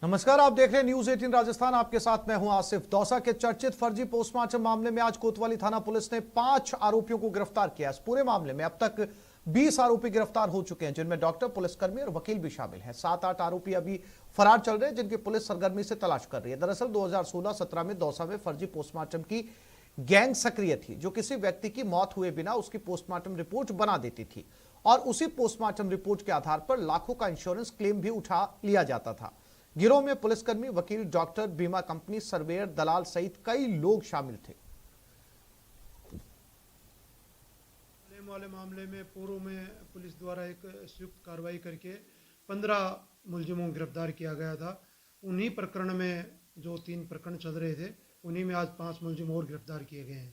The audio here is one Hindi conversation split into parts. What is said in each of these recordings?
नमस्कार, आप देख रहे हैं न्यूज 18 राजस्थान। आपके साथ मैं हूं आसिफ। दौसा के चर्चित फर्जी पोस्टमार्टम मामले में आज कोतवाली थाना पुलिस ने 5 आरोपियों को गिरफ्तार किया। इस पूरे मामले में अब तक 20 आरोपी गिरफ्तार हो चुके हैं, जिनमें डॉक्टर, पुलिसकर्मी और वकील भी शामिल हैं। 7-8 आरोपी अभी फरार चल रहे हैं, जिनकी पुलिस सरगर्मी से तलाश कर रही है। दरअसल 2016-17 में दौसा में फर्जी पोस्टमार्टम की गैंग सक्रिय थी, जो किसी व्यक्ति की मौत हुए बिना उसकी पोस्टमार्टम रिपोर्ट बना देती थी और उसी पोस्टमार्टम रिपोर्ट के आधार पर लाखों का इंश्योरेंस क्लेम भी उठा लिया जाता था। गिरोह में पुलिसकर्मी, वकील, डॉक्टर, बीमा कंपनी, सर्वेयर, दलाल सहित कई लोग शामिल थे। वाले मामले में पूर्व में पुलिस द्वारा एक संयुक्त कार्रवाई करके 15 मुलजिमों को गिरफ्तार किया गया था। उन्हीं प्रकरण में जो 3 प्रकरण चल रहे थे, उन्हीं में आज 5 मुलजिम और गिरफ्तार किए गए हैं।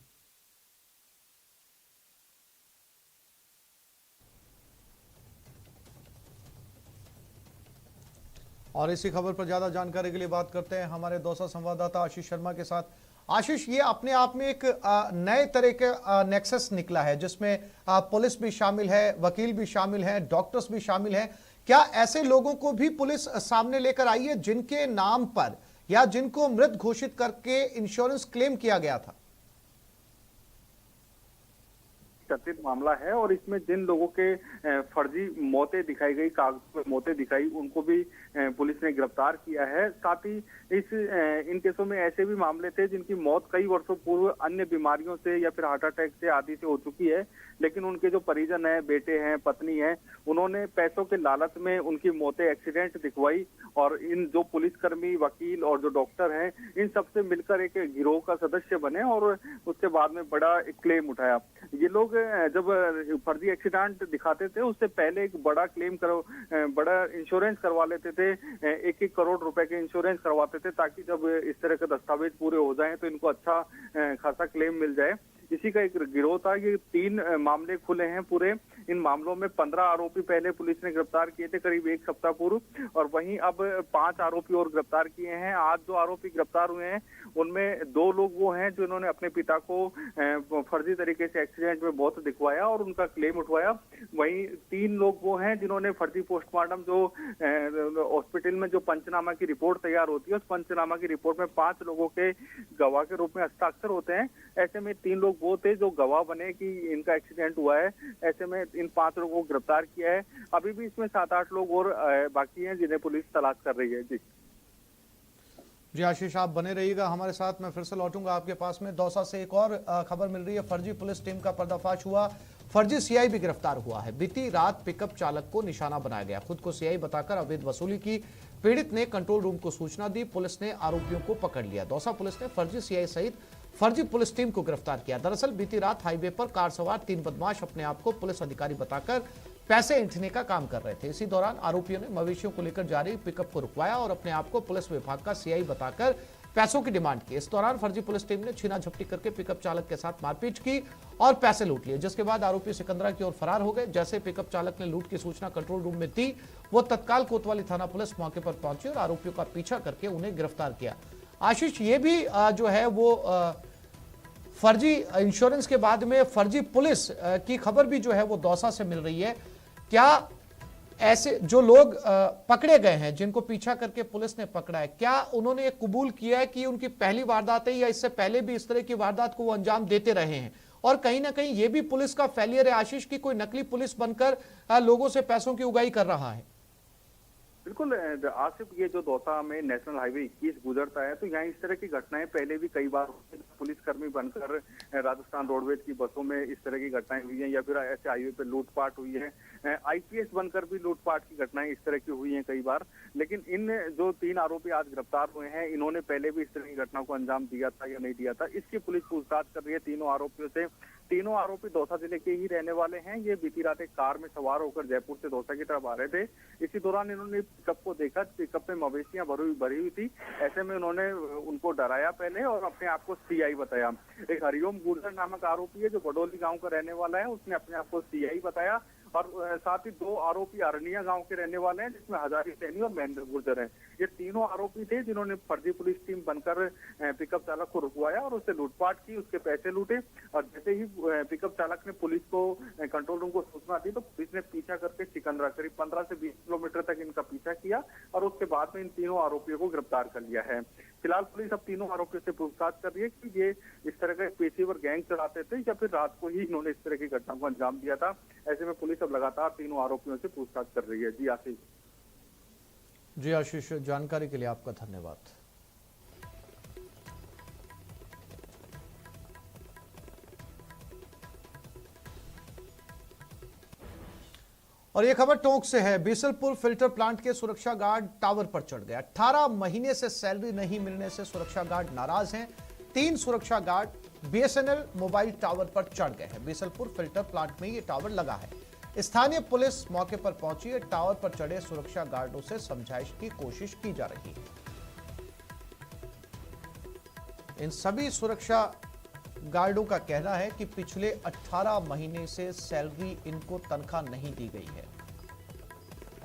और इसी खबर पर ज्यादा जानकारी के लिए बात करते हैं हमारे दौसा संवाददाता आशीष शर्मा के साथ। आशीष, ये अपने आप में एक नए तरह के नेक्सस निकला है, जिसमें पुलिस भी शामिल है, वकील भी शामिल है, डॉक्टर्स भी शामिल हैं। क्या ऐसे लोगों को भी पुलिस सामने लेकर आई है जिनके नाम पर या जिनको मृत घोषित करके इंश्योरेंस क्लेम किया गया था? चर्चित मामला है और इसमें जिन लोगों के फर्जी मौतें दिखाई गई, कागज पर मौतें दिखाई, उनको भी पुलिस ने गिरफ्तार किया है। साथ ही इन केसों में ऐसे भी मामले थे जिनकी मौत कई वर्षों पूर्व अन्य बीमारियों से या फिर हार्ट अटैक से आदि से हो चुकी है, लेकिन उनके जो परिजन हैं, बेटे हैं, पत्नी है, उन्होंने पैसों के लालच में उनकी मौतें एक्सीडेंट दिखवाई और इन जो पुलिसकर्मी, वकील और जो डॉक्टर हैं, इन सबसे मिलकर एक गिरोह का सदस्य बने और उसके बाद में बड़ा एक क्लेम उठाया। ये लोग जब फर्जी एक्सीडेंट दिखाते थे, उससे पहले एक बड़ा क्लेम करो, बड़ा इंश्योरेंस करवा लेते थे। 1-1 करोड़ रुपए के इंश्योरेंस करवाते थे, ताकि जब इस तरह के दस्तावेज पूरे हो जाएं तो इनको अच्छा खासा क्लेम मिल जाए। इसी का एक गिरोह था। ये 3 मामले खुले हैं पूरे। इन मामलों में 15 आरोपी पहले पुलिस ने गिरफ्तार किए थे करीब 1 सप्ताह पूर्व, और वहीं अब 5 आरोपी और गिरफ्तार किए हैं। आज जो आरोपी गिरफ्तार हुए हैं, उनमें 2 लोग वो हैं जिन्होंने अपने पिता को फर्जी तरीके से एक्सीडेंट में मौत दिखवाया और उनका क्लेम उठवाया। वहीं 3 लोग वो हैं जिन्होंने फर्जी पोस्टमार्टम, जो हॉस्पिटल में जो पंचनामा की रिपोर्ट तैयार होती है, उस पंचनामा की रिपोर्ट में 5 लोगों के गवाह के रूप में हस्ताक्षर होते हैं। ऐसे में 3 लोग वो थे जो गवाह बने कि इनका एक्सीडेंट हुआ है। ऐसे में इन 5 लोगों को गिरफ्तार किया है। अभी भी इसमें 7-8 लोग और बाकी हैं जिन्हें पुलिस तलाश कर रही है। जी आशीष, आप बने रहिएगा हमारे साथ। मैं फिर से लौटूंगा आपके पास में। दौसा से एक और खबर मिल रही है। फर्जी पुलिस टीम का पर्दाफाश हुआ। फर्जी सीआई भी गिरफ्तार हुआ है। बीती रात पिकअप चालक को निशाना बनाया गया। खुद को सीआई बताकर अवैध वसूली की पीड़ित ने कंट्रोल रूम को सूचना दी। पुलिस ने आरोपियों को पकड़ लिया। दौसा पुलिस ने फर्जी सीआई सहित फर्जी पुलिस टीम को गिरफ्तार किया। दरअसल बीती रात हाईवे पर कार सवार 3 बदमाश अपने आप को पुलिस अधिकारी बताकर पैसे ऐंठने का काम कर रहे थे। इसी दौरान आरोपियों ने मवेशियों को लेकर जा रही पिकअप को रुकवाया और अपने आप को पुलिस विभाग का सीआई बताकर पैसों की डिमांड की। इस दौरान फर्जी पुलिस टीम ने छीना झपटी करके पिकअप चालक के साथ मारपीट की और पैसे लूट लिए, जिसके बाद आरोपी सिकंदरा की ओर फरार हो गए। जैसे पिकअप चालक ने लूट की सूचना कंट्रोल रूम में दी, वो तत्काल कोतवाली थाना पुलिस मौके पर पहुंची और आरोपियों का पीछा करके उन्हें गिरफ्तार किया। आशीष, ये भी जो है वो फर्जी इंश्योरेंस के बाद में फर्जी पुलिस की खबर भी जो है वो दौसा से मिल रही है। क्या ऐसे जो लोग पकड़े गए हैं, जिनको पीछा करके पुलिस ने पकड़ा है, क्या उन्होंने ये कबूल किया है कि उनकी पहली वारदात है या इससे पहले भी इस तरह की वारदात को वो अंजाम देते रहे हैं? और कहीं ना कहीं ये भी पुलिस का फेलियर है आशीष की कोई नकली पुलिस बनकर लोगों से पैसों की उगाही कर रहा है? बिल्कुल आसिफ, ये जो दौसा में नेशनल हाईवे 21 गुजरता है, तो यहाँ इस तरह की घटनाएं पहले भी कई बार पुलिसकर्मी बनकर राजस्थान रोडवेज की बसों में इस तरह की घटनाएं हुई हैं, या फिर ऐसे हाईवे पे लूटपाट हुई है। आईपीएस बनकर भी लूटपाट की घटनाएं इस तरह की हुई हैं कई बार। लेकिन इन जो 3 आरोपी आज गिरफ्तार हुए हैं, इन्होंने पहले भी इस तरह की घटना को अंजाम दिया था या नहीं दिया था, इसकी पुलिस पूछताछ कर रही है तीनों आरोपियों से। तीनों आरोपी दौसा जिले के ही रहने वाले हैं। ये बीती रात एक कार में सवार होकर जयपुर से दौसा की तरफ आ रहे थे। इसी दौरान इन्होंने पिकअप को देखा, पिकअप में मवेशियां भरी हुई थी। ऐसे में उन्होंने उनको डराया पहले और अपने आप को सीआई बताया। एक हरिओम गुर्जर नामक आरोपी है जो बडोली गांव का रहने वाला है, उसने अपने आप को सीआई बताया। और साथ ही 2 आरोपी अरनिया गांव के रहने वाले हैं, जिसमें हजारी सैनी और महेंद्र गुर्जर हैं। ये तीनों आरोपी थे जिन्होंने फर्जी पुलिस टीम बनकर पिकअप चालक को रुकवाया और उससे लूटपाट की, उसके पैसे लूटे। और जैसे ही पिकअप चालक ने पुलिस को कंट्रोल रूम को सूचना दी, तो पुलिस ने पीछा करके सिकंदरा करीब 15 से 20 किलोमीटर तक इनका पीछा किया और उसके बाद में इन तीनों आरोपियों को गिरफ्तार कर लिया है। फिलहाल पुलिस अब तीनों आरोपियों से पूछताछ कर रही है कि ये इस तरह का पेशेवर गैंग चलाते थे या फिर रात को ही इन्होंने इस तरह की घटना को अंजाम दिया था। ऐसे में पुलिस अब लगातार तीनों आरोपियों से पूछताछ कर रही है। जी आशीष। जी आशीष, जानकारी के लिए आपका धन्यवाद। और ये खबर टोंक से है। बीसलपुर फिल्टर प्लांट के सुरक्षा गार्ड टावर पर चढ़ गया। 18 महीने से सैलरी नहीं मिलने से सुरक्षा गार्ड नाराज हैं। 3 सुरक्षा गार्ड बीएसएनएल मोबाइल टावर पर चढ़ गए हैं। बीसलपुर फिल्टर प्लांट में ये टावर लगा है। स्थानीय पुलिस मौके पर पहुंची है। टावर पर चढ़े सुरक्षा गार्डों से समझाइश की कोशिश की जा रही है। इन सभी सुरक्षा गार्डों का कहना है कि पिछले 18 महीने से सैलरी इनको तनख्वाह नहीं दी गई है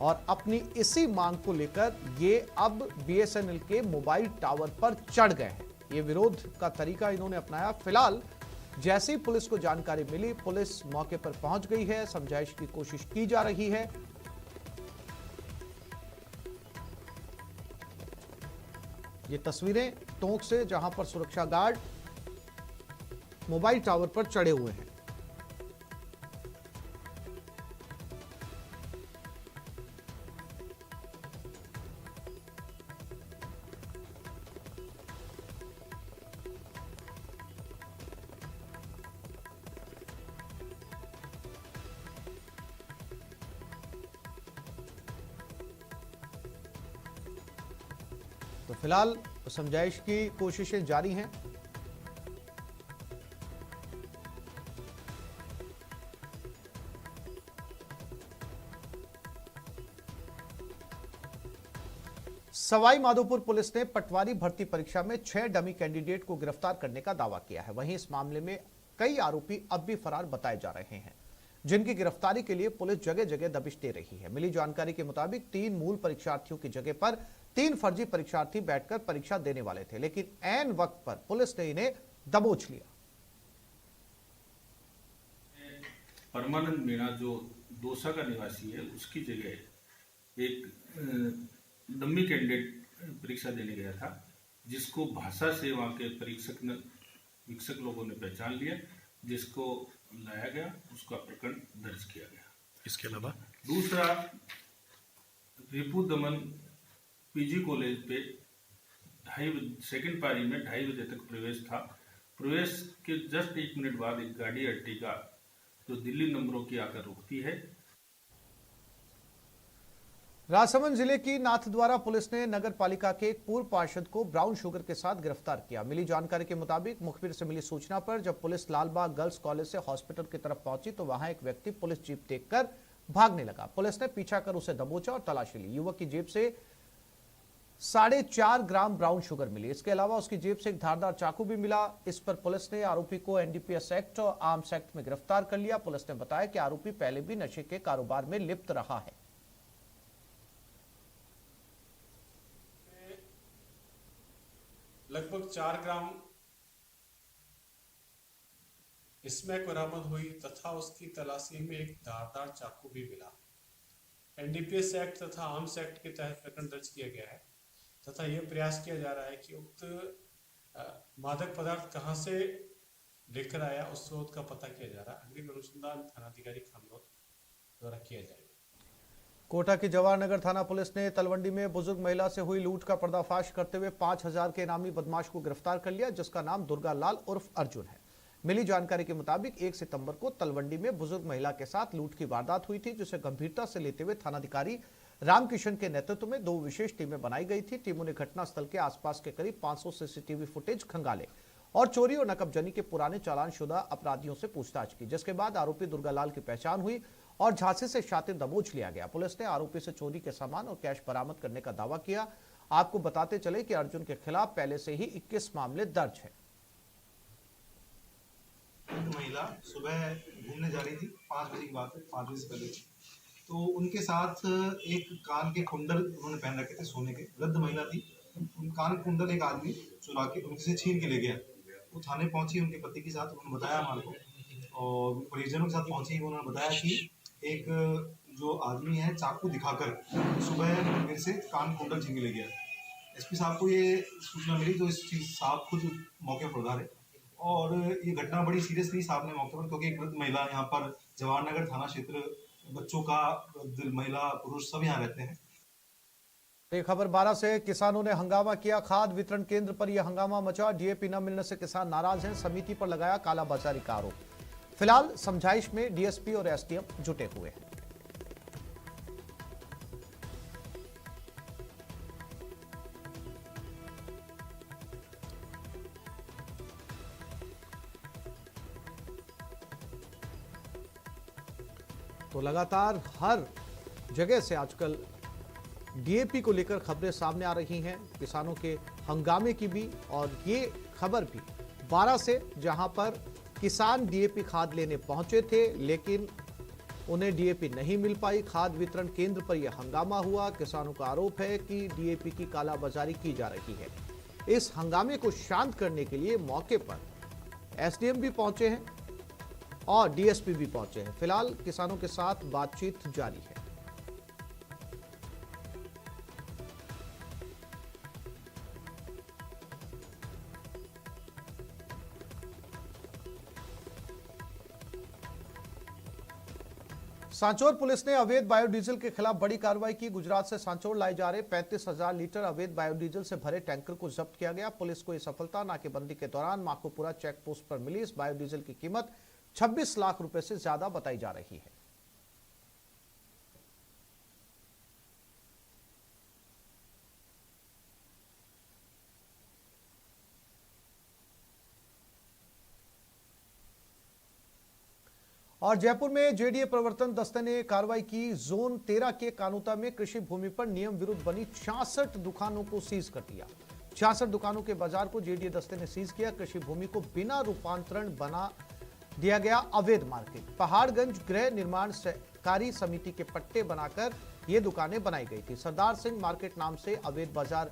और अपनी इसी मांग को लेकर ये अब बीएसएनएल के मोबाइल टावर पर चढ़ गए हैं। ये विरोध का तरीका इन्होंने अपनाया। फिलहाल जैसी पुलिस को जानकारी मिली, पुलिस मौके पर पहुंच गई है। समझाइश की कोशिश की जा रही है। ये तस्वीरें टोंक से, जहां पर सुरक्षा गार्ड मोबाइल टावर पर चढ़े हुए हैं। तो फिलहाल समझाइश की कोशिशें जारी हैं। सवाई माधोपुर पुलिस ने पटवारी भर्ती परीक्षा में 6 डमी कैंडिडेट को गिरफ्तार करने का दावा किया है। वहीं इस मामले में कई आरोपी अब भी फरार बताए जा रहे हैं, जिनकी गिरफ्तारी के लिए पुलिस जगह जगह दबिश दे रही है। मिली जानकारी के मुताबिक 3 मूल परीक्षार्थियों की जगह पर 3 फर्जी परीक्षार्थी बैठकर परीक्षा देने वाले थे, लेकिन ऐन वक्त पर पुलिस ने इन्हें दबोच लिया। परमानंद मीणा जो दौसा का निवासी है, उसकी जगह एक डम्मी कैंडिडेट परीक्षा देने गया था, जिसको भाषा से वहाँ के परीक्षक लोगों ने पहचान लिया, जिसको लाया गया, उसका प्रकरण दर्ज किया गया। इसके अलावा दूसरा, रिपु दमन पीजी कॉलेज पे सेकंड पारी में 2:30 बजे तक प्रवेश था। प्रवेश के जस्ट 1 मिनट बाद एक गाड़ी अर्टिगा जो दिल्ली नंबरों की आकर रुकती है। राजसमंद जिले की नाथद्वारा पुलिस ने नगर पालिका के एक पूर्व पार्षद को ब्राउन शुगर के साथ गिरफ्तार किया। मिली जानकारी के मुताबिक मुखबिर से मिली सूचना पर जब पुलिस लालबाग गर्ल्स कॉलेज से हॉस्पिटल की तरफ पहुंची तो वहां एक व्यक्ति पुलिस जीप देखकर भागने लगा। पुलिस ने पीछा कर उसे दबोचा और तलाशी ली। युवक की जेब से 4.5 ग्राम ब्राउन शुगर मिली। इसके अलावा उसकी जेब से एक धारदार चाकू भी मिला। इस पर पुलिस ने आरोपी को एनडीपीएस एक्ट और आर्म्स एक्ट में गिरफ्तार कर लिया। पुलिस ने बताया कि आरोपी पहले भी नशे के कारोबार में लिप्त रहा है। लगभग 4 ग्राम स्मैक बरामद हुई तथा उसकी तलाशी में एक धारदार चाकू भी मिला। एनडीपीएस एक्ट तथा आर्म्स एक्ट के तहत प्रकरण दर्ज किया गया है तथा यह प्रयास किया जा रहा है कि उक्त मादक पदार्थ कहां से लेकर आया, उस स्रोत का पता किया जा रहा है। अग्रिम अनुसंधान थानाधिकारी खानौत द्वारा किया जाएगा। कोटा की जवाहर नगर थाना पुलिस ने तलवंडी में बुजुर्ग महिला से हुई लूट का पर्दाफाश करते हुए 5000 के इनामी बदमाश को गिरफ्तार कर लिया, जिसका नाम दुर्गा लाल उर्फ अर्जुन है। मिली जानकारी के मुताबिक 1 सितंबर को तलवंडी में बुजुर्ग महिला के साथ लूट की वारदात हुई थी, जिसे गंभीरता से लेते हुए थानाधिकारी रामकिशन के नेतृत्व में 2 विशेष टीमें बनाई गई थी। टीमों ने घटनास्थल के आसपास के करीब 500 सीसीटीवी फुटेज खंगाले और चोरी और नकबजनी के पुराने चालानशुदा अपराधियों से पूछताछ की, जिसके बाद आरोपी दुर्गालाल की पहचान हुई और झांसी से शातिर दबोच लिया गया। पुलिस ने आरोपी से चोरी के सामान और कैश बरामद करने का दावा किया। आपको बताते चले कि अर्जुन के खिलाफ पहले से ही 21 मामले दर्ज है। महिला सुबह घूमने जा रही थी, 5 बजे की बात है, 5 बजे से पहले। तो उनके साथ एक कान के कुंडल उन्होंने पहन रखे थे सोने के। वृद्ध महिला थी, उन कान के कुंडल एक आदमी चुरा के उनसे छीन के ले गया। वो थाने पहुंची उनके पति के साथ, उन्होंने बताया हमारे को, और परिजनों के साथ पहुंची। उन्होंने बताया कि एक जो आदमी है चाकू दिखाकर सुबह मेरे से कान कुंडल छीन के ले गया। एसपी साहब को ये सूचना मिली तो इस चीज साहब खुद मौके पर उधारे और ये घटना बड़ी सीरियस थी साहब ने मौके पर, क्योंकि एक वृद्ध महिला यहाँ पर जवाहरनगर थाना क्षेत्र, बच्चों का महिला पुरुष सब यहाँ रहते हैं। एक खबर 12 से, किसानों ने हंगामा किया, खाद वितरण केंद्र पर यह हंगामा मचा। डीएपी न मिलने से किसान नाराज हैं, समिति पर लगाया कालाबाजारी का आरोप। फिलहाल समझाइश में डीएसपी और एसडीएम जुटे हुए हैं। तो लगातार हर जगह से आजकल डीएपी को लेकर खबरें सामने आ रही हैं, किसानों के हंगामे की भी, और ये खबर भी 12 से, जहां पर किसान डीएपी खाद लेने पहुंचे थे लेकिन उन्हें डीएपी नहीं मिल पाई। खाद वितरण केंद्र पर यह हंगामा हुआ। किसानों का आरोप है कि डीएपी की कालाबाजारी की जा रही है। इस हंगामे को शांत करने के लिए मौके पर एसडीएम भी पहुंचे हैं और डीएसपी भी पहुंचे हैं। फिलहाल किसानों के साथ बातचीत जारी है। सांचौर पुलिस ने अवैध बायोडीजल के खिलाफ बड़ी कार्रवाई की। गुजरात से सांचौर लाए जा रहे 35,000 लीटर अवैध बायोडीजल से भरे टैंकर को जब्त किया गया। पुलिस को यह सफलता नाकेबंदी के दौरान माकोपुरा चेक पोस्ट पर मिली। इस बायोडीजल की कीमत 26 लाख रुपए से ज्यादा बताई जा रही है। और जयपुर में जेडीए प्रवर्तन दस्ते ने कार्रवाई की। जोन 13 के कानूता में कृषि भूमि पर नियम विरुद्ध बनी 66 दुकानों को सीज कर दिया। 66 दुकानों के बाजार को जेडीए दस्ते ने सीज किया। कृषि भूमि को बिना रूपांतरण बना दिया गया अवैध मार्केट। पहाड़गंज गृह निर्माण सहकारी समिति के पट्टे बनाकर ये दुकानें बनाई गई थी। सरदार सिंह मार्केट नाम से अवैध बाजार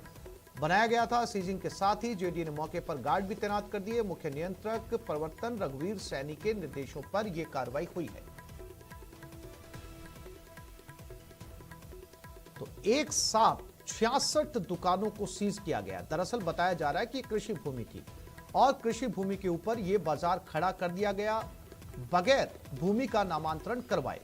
बनाया गया था। सीजिंग के साथ ही जेडीए ने मौके पर गार्ड भी तैनात कर दिए। मुख्य नियंत्रक प्रवर्तन रघुवीर सैनी के निर्देशों पर यह कार्रवाई हुई है। तो एक साथ 66 दुकानों को सीज किया गया। दरअसल बताया जा रहा है कि कृषि भूमि थी और कृषि भूमि के ऊपर यह बाजार खड़ा कर दिया गया बगैर भूमि का नामांतरण करवाए।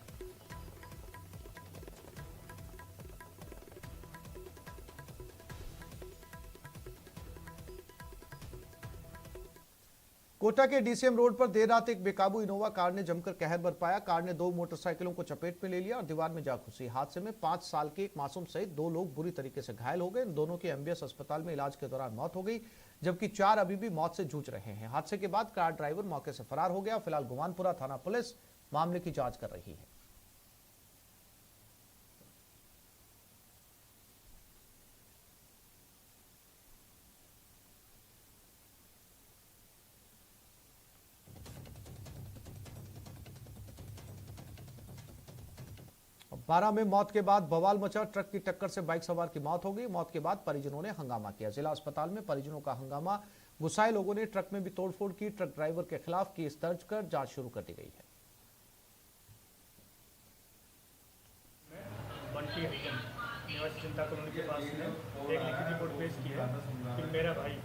कोटा के डीसीएम रोड पर देर रात एक बेकाबू इनोवा कार ने जमकर कहर बरपाया। कार ने 2 मोटरसाइकिलों को चपेट में ले लिया और दीवार में जा घुसी। हादसे में 5 साल के एक मासूम सहित 2 लोग बुरी तरीके से घायल हो गए। इन दोनों की एमबीएस अस्पताल में इलाज के दौरान मौत हो गई, जबकि 4 अभी भी मौत से जूझ रहे हैं। हादसे के बाद कार ड्राइवर मौके से फरार हो गया। फिलहाल गुमानपुरा थाना पुलिस मामले की जांच कर रही है। बारा में मौत के बाद बवाल मचा। ट्रक की टक्कर से बाइक सवार की मौत हो गई। मौत के बाद परिजनों ने हंगामा किया। जिला अस्पताल में परिजनों का हंगामा। गुस्साए लोगों ने ट्रक में भी तोड़फोड़ की। ट्रक ड्राइवर के खिलाफ केस दर्ज कर जांच शुरू कर दी गई है। बंटी हरिजन निवासी चिंता कॉलोनी के पास में एक लिखित रिपोर्ट पेश की है कि मेरा भाई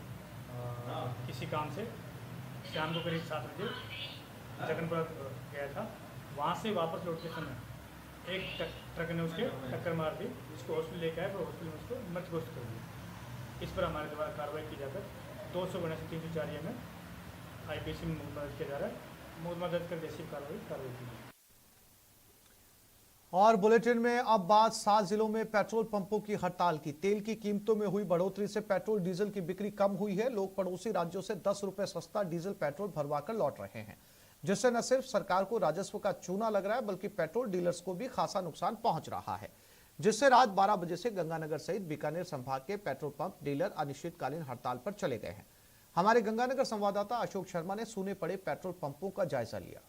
किसी काम से शाम को करीब 7 बजे जगनपुरा गया था। वहाँ से वापस लौटते समय एक ट्रक ने उसके टक्कर मार दी, जिसको हॉस्पिटल लेकर आए, पर हॉस्पिटल में उसको मृत घोषित कर दिया। इस पर हमारे द्वारा कार्रवाई की जाकर 200/304 में आईपीसी में मुकदमा दर्ज किया जा रहा है। मुकदमा दर्ज कर जैसी कार्रवाई की जाए। और बुलेटिन में अब बात 7 जिलों में पेट्रोल पंपों की हड़ताल की। तेल की कीमतों में हुई बढ़ोतरी से पेट्रोल डीजल की बिक्री कम हुई है। लोग पड़ोसी राज्यों से 10 रुपए सस्ता डीजल पेट्रोल भरवाकर लौट रहे हैं, जिससे न सिर्फ सरकार को राजस्व का चूना लग रहा है बल्कि पेट्रोल डीलर्स को भी खासा नुकसान पहुंच रहा है, जिससे रात 12 बजे से गंगानगर सहित बीकानेर संभाग के पेट्रोल पंप डीलर अनिश्चितकालीन हड़ताल पर चले गए हैं। हमारे गंगानगर संवाददाता अशोक शर्मा ने सूने पड़े पेट्रोल पंपों का जायजा लिया।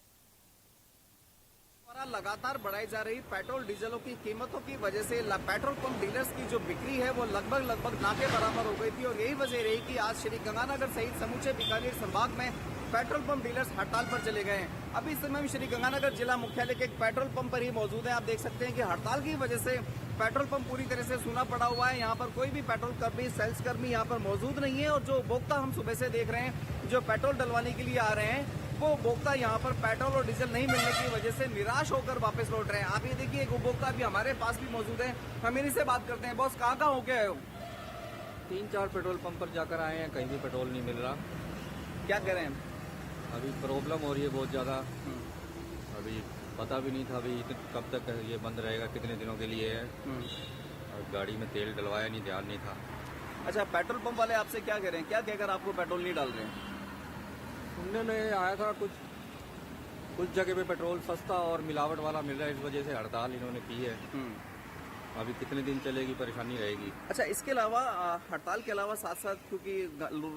लगातार बढ़ाई जा रही पेट्रोल डीजलों की कीमतों की वजह से पेट्रोल पंप डीलर्स की जो बिक्री है वो लगभग ना के बराबर हो गई थी और यही वजह रही कि आज श्री गंगानगर सहित समूचे बीकानेर संभाग में पेट्रोल पंप डीलर्स हड़ताल पर चले गए हैं। अभी इस समय हम श्री गंगानगर जिला मुख्यालय के एक पेट्रोल पंप पर ही मौजूद हैं। आप देख सकते हैं कि हड़ताल की वजह से पेट्रोल पंप पूरी तरह से सूना पड़ा हुआ है। यहाँ पर कोई भी पेट्रोल कर्मी, सेल्स कर्मी यहाँ पर मौजूद नहीं है और जो उपभोक्ता हम सुबह से देख रहे हैं जो पेट्रोल डलवाने के लिए आ रहे हैं, वो उपभोक्ता यहाँ पर पेट्रोल और डीजल नहीं मिलने की वजह से निराश होकर वापस लौट रहे हैं। आप ये देखिए, एक उपभोक्ता अभी हमारे पास भी मौजूद है, हम इन्हीं से बात करते हैं। बॉस, कहाँ होके आए हो? 3-4 पेट्रोल पंप पर जाकर आए हैं, कहीं भी पेट्रोल नहीं मिल रहा। क्या कह रहे हैं? अभी प्रॉब्लम हो रही है बहुत ज़्यादा। अभी पता भी नहीं था अभी कब तक ये बंद रहेगा, कितने दिनों के लिए है। और गाड़ी में तेल डलवाया नहीं, ध्यान नहीं था। अच्छा, पेट्रोल पंप वाले आपसे क्या कह रहे हैं? क्या कहकर आपको पेट्रोल नहीं डाल रहे हैं? सुनने में आया था कुछ जगह पे पेट्रोल सस्ता और मिलावट वाला मिल रहा है, इस वजह से हड़ताल इन्होंने की है। अभी कितने दिन चलेगी, परेशानी रहेगी। अच्छा, इसके अलावा हड़ताल के अलावा साथ साथ क्योंकि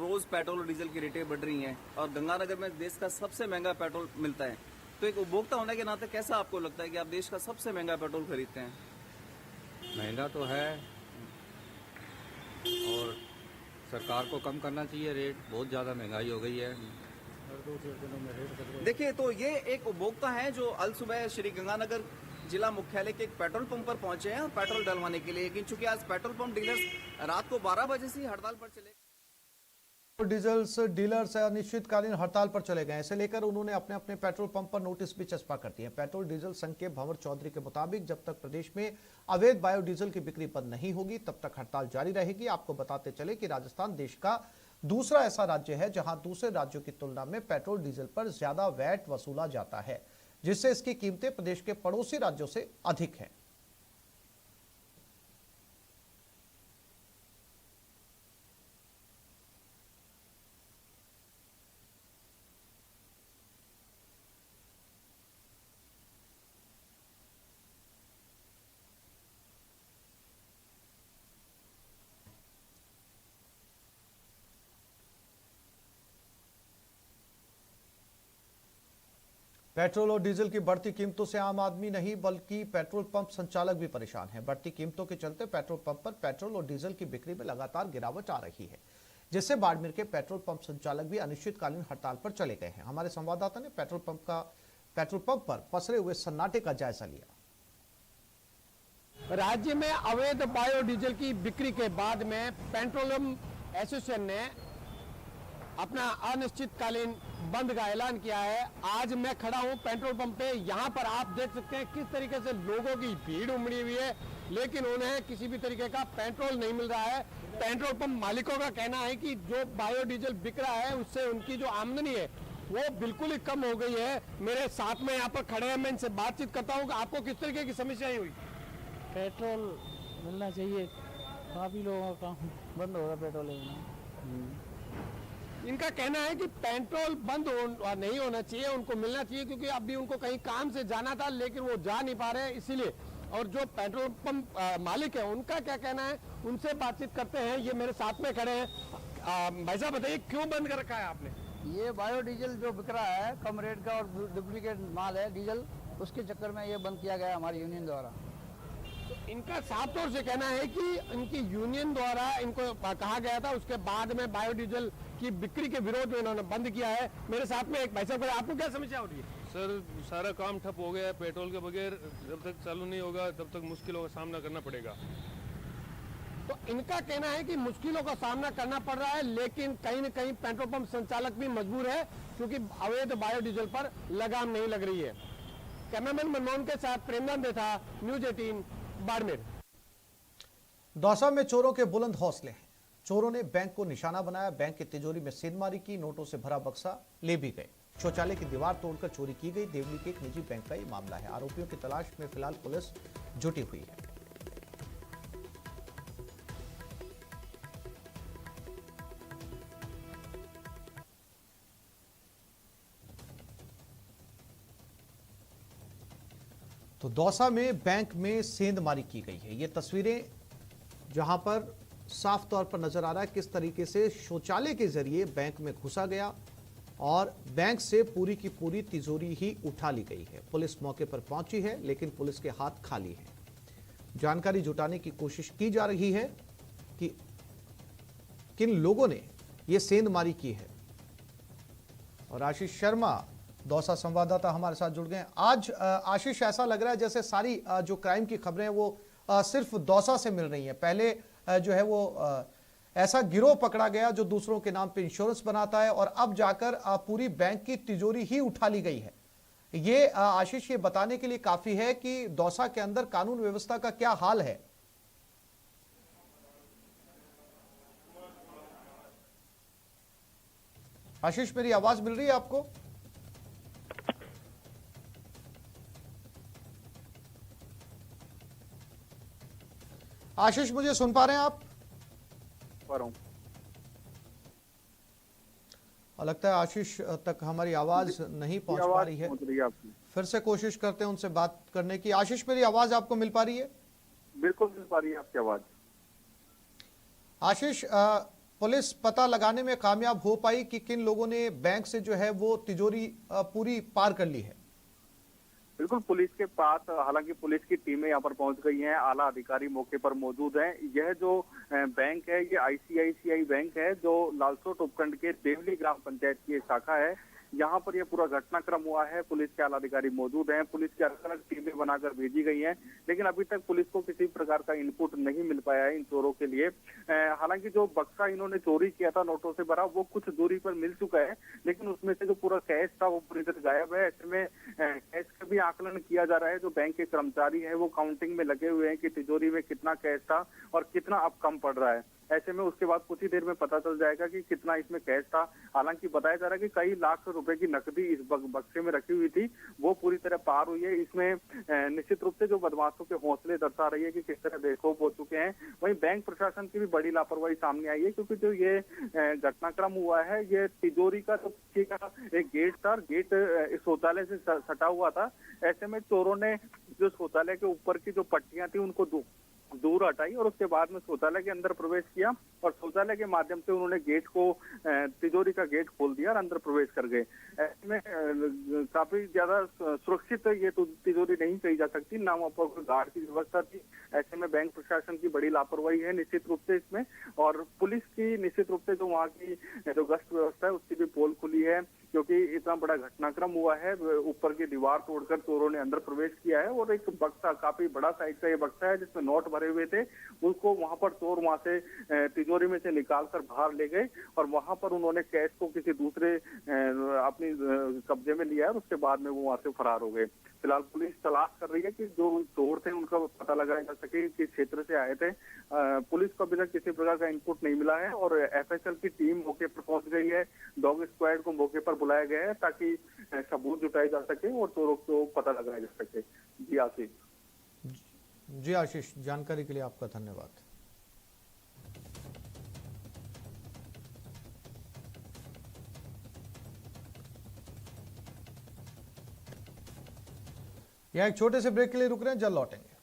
रोज पेट्रोल और डीजल की रेटें बढ़ रही हैं और गंगानगर में देश का सबसे महंगा पेट्रोल मिलता है, तो एक उपभोक्ता होने के नाते कैसा आपको लगता है कि आप देश का सबसे महंगा पेट्रोल खरीदते हैं? महंगा तो है और सरकार को कम करना चाहिए रेट, बहुत ज़्यादा महंगाई हो गई है। देखिए, तो ये एक उपभोक्ता है जो अल सुबह श्री गंगानगर जिला मुख्यालय के एक पेट्रोल पंप पर पहुंचे हैं और पेट्रोल डलवाने के लिए, लेकिन चूंकि आज पेट्रोल पंप डीलर्स रात को 12 बजे से हड़ताल पर चले, डीलर्स अनिश्चितकालीन हड़ताल पर चले गए। इसे लेकर उन्होंने अपने अपने पेट्रोल पंप पर नोटिस भी चस्पा कर दिए। पेट्रोल डीजल संघ के भंवर चौधरी के मुताबिक जब तक प्रदेश में अवैध बायोडीजल की बिक्री बंद नहीं होगी तब तक हड़ताल जारी रहेगी। आपको बताते चले कि राजस्थान देश का दूसरा ऐसा राज्य है जहां दूसरे राज्यों की तुलना में पेट्रोल डीजल पर ज्यादा वैट वसूला जाता है, जिससे इसकी कीमतें प्रदेश के पड़ोसी राज्यों से अधिक हैं। पेट्रोल और डीजल की बढ़ती कीमतों से आम आदमी नहीं बल्कि पेट्रोल पंप संचालक भी परेशान हैं। बढ़ती कीमतों के चलते पेट्रोल पंप पर पेट्रोल और डीजल की बिक्री में लगातार गिरावट आ रही है, जिससे बाड़मेर के पेट्रोल पंप संचालक भी अनिश्चितकालीन हड़ताल पर चले गए हैं। हमारे संवाददाता ने पेट्रोल पंप पर पसरे हुए सन्नाटे का जायजा लिया। राज्य में अवैध बायोडीजल की बिक्री के बाद में पेट्रोलियम एसोसिएशन ने अपना अनिश्चितकालीन बंद का ऐलान किया है। आज मैं खड़ा हूं पेट्रोल पंप पे, यहां पर आप देख सकते हैं किस तरीके से लोगों की भीड़ उमड़ी हुई है, लेकिन उन्हें किसी भी तरीके का पेट्रोल नहीं मिल रहा है। पेट्रोल पंप मालिकों का कहना है कि जो बायोडीजल बिक रहा है उससे उनकी जो आमदनी है वो बिल्कुल ही कम हो गई है। मेरे साथ में यहाँ पर खड़े हैं, मैं इनसे बातचीत करता हूँ। आपको किस तरीके की समस्याएं हुई? पेट्रोल मिलना चाहिए, काफी लोगों का बंद होगा पेट्रोल लेना। इनका कहना है कि पेट्रोल बंद नहीं होना चाहिए, उनको मिलना चाहिए, क्योंकि अभी उनको कहीं काम से जाना था लेकिन वो जा नहीं पा रहे हैं, इसीलिए। और जो पेट्रोल पंप मालिक है उनका क्या कहना है, उनसे बातचीत करते हैं। ये मेरे साथ में खड़े हैं। भाई साहब बताइए, क्यों बंद कर रखा है आपने? ये बायोडीजल जो बिक रहा है कम रेट का और डुप्लीकेट माल है डीजल, उसके चक्कर में ये बंद किया गया हमारी यूनियन द्वारा। तो इनका साफ तौर से कहना है कि इनकी यूनियन द्वारा इनको कहा गया था, उसके बाद में बायोडीजल की बिक्री के विरोध में इन्होंने बंद किया है। मेरे साथ में एक भाई साहब, आपको क्या समस्या हो रही है? सर, सारा काम ठप हो गया है। पेट्रोल के बगैर जब तक चालू नहीं होगा तब तक मुश्किलों का सामना करना पड़ेगा। तो इनका कहना है कि मुश्किलों का सामना करना पड़ रहा है, लेकिन कहीं न कहीं पेट्रोल पंप संचालक भी मजबूर है क्योंकि अवैध बायोडीजल पर लगाम नहीं लग रही है। कैमरामैन मनमोहन के साथ प्रेमनंद था, न्यूज 18 बाड़मेर। दौसा में चोरों के बुलंद हौसले हैं। चोरों ने बैंक को निशाना बनाया, बैंक की तिजोरी में सेंधमारी की, नोटों से भरा बक्सा ले भी गए। शौचालय की दीवार तोड़कर चोरी की गई। देवली के एक निजी बैंक का ये मामला है। आरोपियों की तलाश में फिलहाल पुलिस जुटी हुई है। तो दौसा में बैंक में सेंधमारी की गई है। ये तस्वीरें जहां पर साफ तौर पर नजर आ रहा है किस तरीके से शौचालय के जरिए बैंक में घुसा गया और बैंक से पूरी की पूरी तिजोरी ही उठा ली गई है। पुलिस मौके पर पहुंची है, लेकिन पुलिस के हाथ खाली हैं। जानकारी जुटाने की कोशिश की जा रही है कि किन लोगों ने यह सेंधमारी की है और आशीष शर्मा दौसा संवाददाता हमारे साथ जुड़ गए हैं। आज आशीष, ऐसा लग रहा है जैसे सारी जो क्राइम की खबरें हैं वो सिर्फ दौसा से मिल रही हैं। पहले जो है वो ऐसा गिरोह पकड़ा गया जो दूसरों के नाम पे इंश्योरेंस बनाता है और अब जाकर पूरी बैंक की तिजोरी ही उठा ली गई है। ये आशीष, ये बताने के लिए काफी है कि दौसा के अंदर कानून व्यवस्था का क्या हाल है। आशीष, मेरी आवाज मिल रही है आपको? आशीष, मुझे सुन पा रहे हैं आप? लगता है आशीष तक हमारी आवाज नहीं पहुंच पा रही है। फिर से कोशिश करते हैं उनसे बात करने की। आशीष, मेरी आवाज आपको मिल पा रही है? बिल्कुल मिल पा रही है आपकी आवाज। आशीष, पुलिस पता लगाने में कामयाब हो पाई कि किन लोगों ने बैंक से जो है वो तिजोरी पूरी पार कर ली है? बिल्कुल, पुलिस के पास हालांकि पुलिस की टीमें यहाँ पर पहुंच गई हैं, आला अधिकारी मौके पर मौजूद हैं। यह जो बैंक है ये ICICI बैंक है जो लालसोट उपखंड के देवली ग्राम पंचायत की एक शाखा है। यहाँ पर यह पूरा घटनाक्रम हुआ है। पुलिस के आला अधिकारी मौजूद हैं, पुलिस की अलग अलग टीमें बनाकर भेजी गई हैं, लेकिन अभी तक पुलिस को किसी प्रकार का इनपुट नहीं मिल पाया है इन चोरों के लिए। हालांकि जो बक्सा इन्होंने चोरी किया था नोटों से भरा, वो कुछ दूरी पर मिल चुका है, लेकिन उसमें से जो पूरा कैश था वो पूरी तरह गायब है। ऐसे में कैश का भी आकलन किया जा रहा है। जो बैंक के कर्मचारी है वो काउंटिंग में लगे हुए हैं कि तिजोरी में कितना कैश था और कितना अब कम पड़ रहा है। ऐसे में उसके बाद कुछ ही देर में पता चल जाएगा कि कितना इसमें कैश था। हालांकि बताया जा रहा है कि कई लाख रुपए की नकदी इस बक्से में रखी हुई थी, वो पूरी तरह पार हुई है। इसमें निश्चित रूप से जो बदमाशों के हौसले दर्शा रही है कि किस तरह बेखौफ हो चुके हैं। वहीं बैंक प्रशासन की भी बड़ी लापरवाही सामने आई है, क्योंकि जो ये घटनाक्रम हुआ है ये तिजोरी का जो पीछे का एक गेट था, गेट शौचालय से सटा हुआ था। ऐसे में चोरों ने जो शौचालय के ऊपर की जो पट्टियां थी उनको दूर हटाई और उसके बाद में शौचालय के अंदर प्रवेश किया और शौचालय के माध्यम से उन्होंने गेट को, तिजोरी का गेट खोल दिया और अंदर प्रवेश कर गए। ऐसे में काफी ज्यादा सुरक्षित ये तिजोरी नहीं कही जा सकती, ना वहाँ पर गार्ड की व्यवस्था थी। ऐसे में बैंक प्रशासन की बड़ी लापरवाही है निश्चित रूप से इसमें, और पुलिस की निश्चित रूप से जो वहाँ की जो गश्त व्यवस्था है उसकी भी पोल खुली है, क्योंकि इतना बड़ा घटनाक्रम हुआ है। ऊपर की दीवार तोड़कर चोरों ने अंदर प्रवेश किया है और एक बक्सा, काफी बड़ा साइज का ये बक्सा है जिसमें नोट भरे हुए थे, उसको वहां पर चोर वहां से तिजोरी में से निकालकर बाहर ले गए और वहां पर उन्होंने कैश को किसी दूसरे अपनी कब्जे में लिया है और उसके बाद में वो वहां से फरार हो गए। फिलहाल पुलिस तलाश कर रही है कि जो चोर थे उनका पता लगाया जा सके, किस क्षेत्र से आए थे। पुलिस को अभी तक किसी प्रकार का इनपुट नहीं मिला है और FSL की टीम मौके पर पहुंच गई है। डॉग स्क्वाड को मौके पर बुलाया गया है ताकि सबूत जुटाए जा सके और चोरों को पता लगाया जा सके। जी आशीष। जी आशीष, जानकारी के लिए आपका धन्यवाद। यहाँ एक छोटे से ब्रेक के लिए रुक रहे हैं, जल्द लौटेंगे।